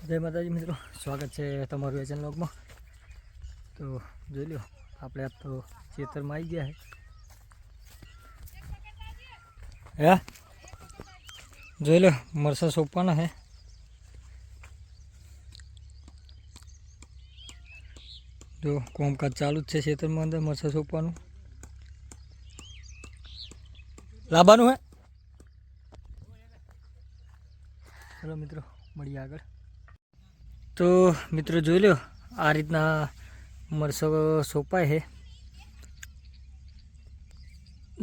જય માતાજી મિત્રો, સ્વાગત છે તમારું એ ચેનલમાં. તો જોઈ લો, આપણે આપ તો ખેતરમાં આવી ગયા હે. જોઈ લો, મરસા સોંપવાના હે. જો કામકાજ ચાલુ જ છે ખેતરમાં, અંદર મરસા સોંપવાનું લાવવાનું હે. ચલો મિત્રો, મળીએ આગળ. તો મિત્રો જોઈ લો, આ રીતના મરસો સોંપાય છે.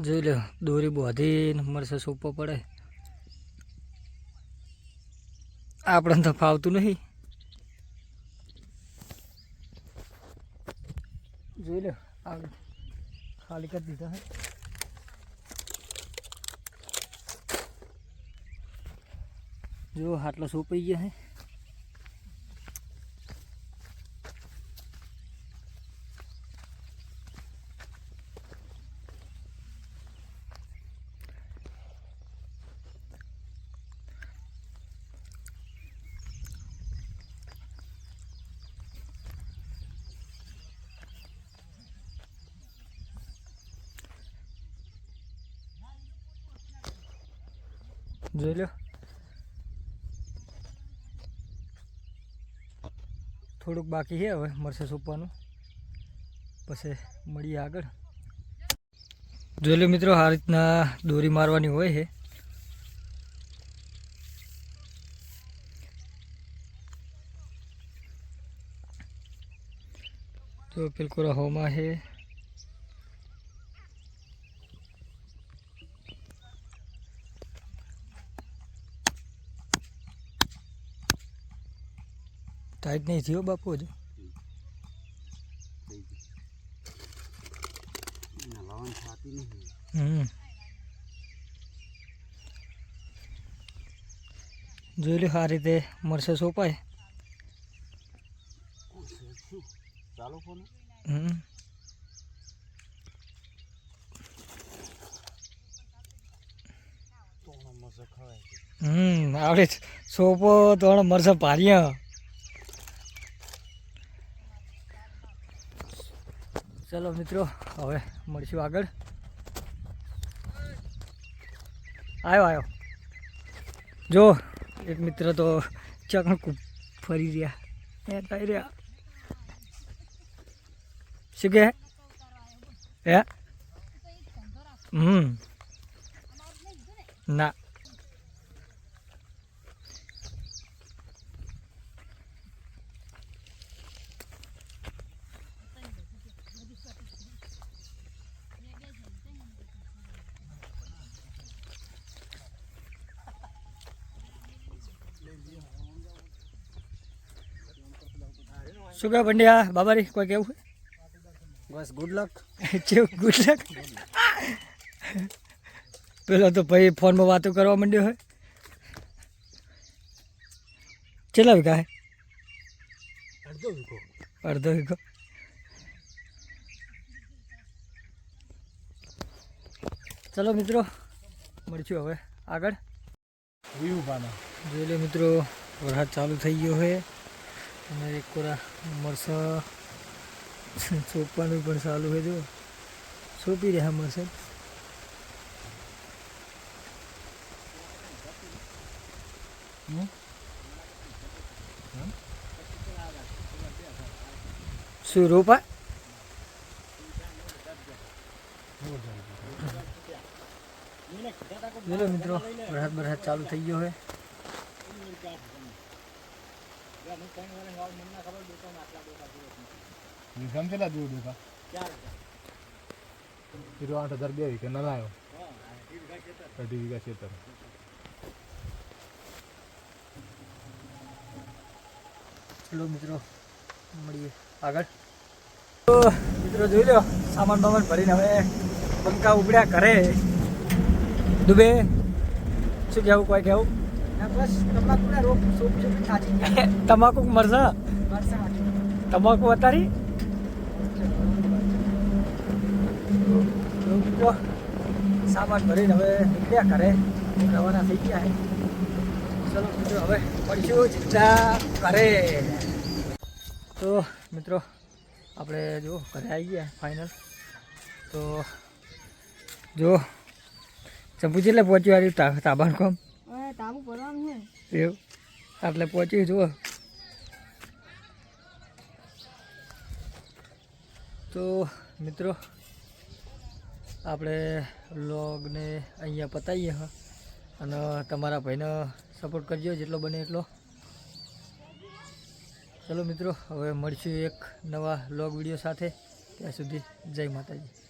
જોઈ લો, દોરી બાંધીને મરસો સોંપવો પડે. આપણે તો ફાવતું નહીં. જોઈ લો, આગળ ખાલી કરી દીધા હે. જો આટલા સોંપાઈ ગયા હે. જોઈ લો, થોડુંક બાકી છે હવે મરસા સોંપવાનું, પછી મળીએ આગળ. જોઈ લો મિત્રો, આ રીતના દોરી મારવાની હોય છે. તો બિલકુલ હોમાં છે. ટાઈટ નહીં થયો બાપુ હજુ. જોઈ લો, આ રીતે મરસા સોંપાય. આવડે સોંપો તો મરસા પાર્યા. ચલો મિત્રો, હવે મળશું આગળ. આવ્યો જો એક મિત્ર તો ચકણ ફરી રહ્યા થઈ રહ્યા. શું કે હે? ના, શું કહે ભંડિયા બાબારી, કોઈ કેવું છે? બસ ગુડ લક. Good luck. પેલો તો ભાઈ ફોનમાં વાતો કરવા માંડ્યો હોય. કેટલા વીઘા હે? અડધો વીઘો. ચલો મિત્રો, મળશું હવે આગળ. જોઈ લો મિત્રો, વરસાદ ચાલુ થઈ ગયો છે અને એક કોરા મરસા સોંપવાનું પણ ચાલુ છે. જો સોંપી રહ્યા મરસા. શું રોપા? બોલો મિત્રો, વરસાદ ચાલુ થઈ ગયો છે. ચલો મિત્રો, મળીએ આગળ. તો મિત્રો જોઈ લો, સામાન બામાન ભરીને હવે પંખા ઉભડ્યા કરે. દુબે શું કહેવું, કોઈ કહેવું? બસ તમાકુના રોપ સોપ થાચી ગયા. તમાકુ મરસા વરસાદ તમાકુ અતારી. સામાન ભરીને હવે નીકળ્યા કરે, રવાના થઈ ગયા છે. ચલો મિત્રો હવે મળીશું સીધા ઘરે. તો મિત્રો આપણે જો ઘરે આવી ગયા ફાઇનલ. તો જો ચંપુ એટલે પહોંચ્યું આવ્યું તાબાનું કામ તાબુ પડવાનું છે. એવું એટલે પહોંચ્યું જુઓ. તો મિત્રો આપણે વ્લોગને અહીંયા પતાવીએ હા, અને તમારા ભાઈને સપોર્ટ કરજો જેટલો બને એટલો. ચલો મિત્રો હવે મળશું એક નવા વ્લોગ વિડીયો સાથે. ત્યાં સુધી જય માતાજી.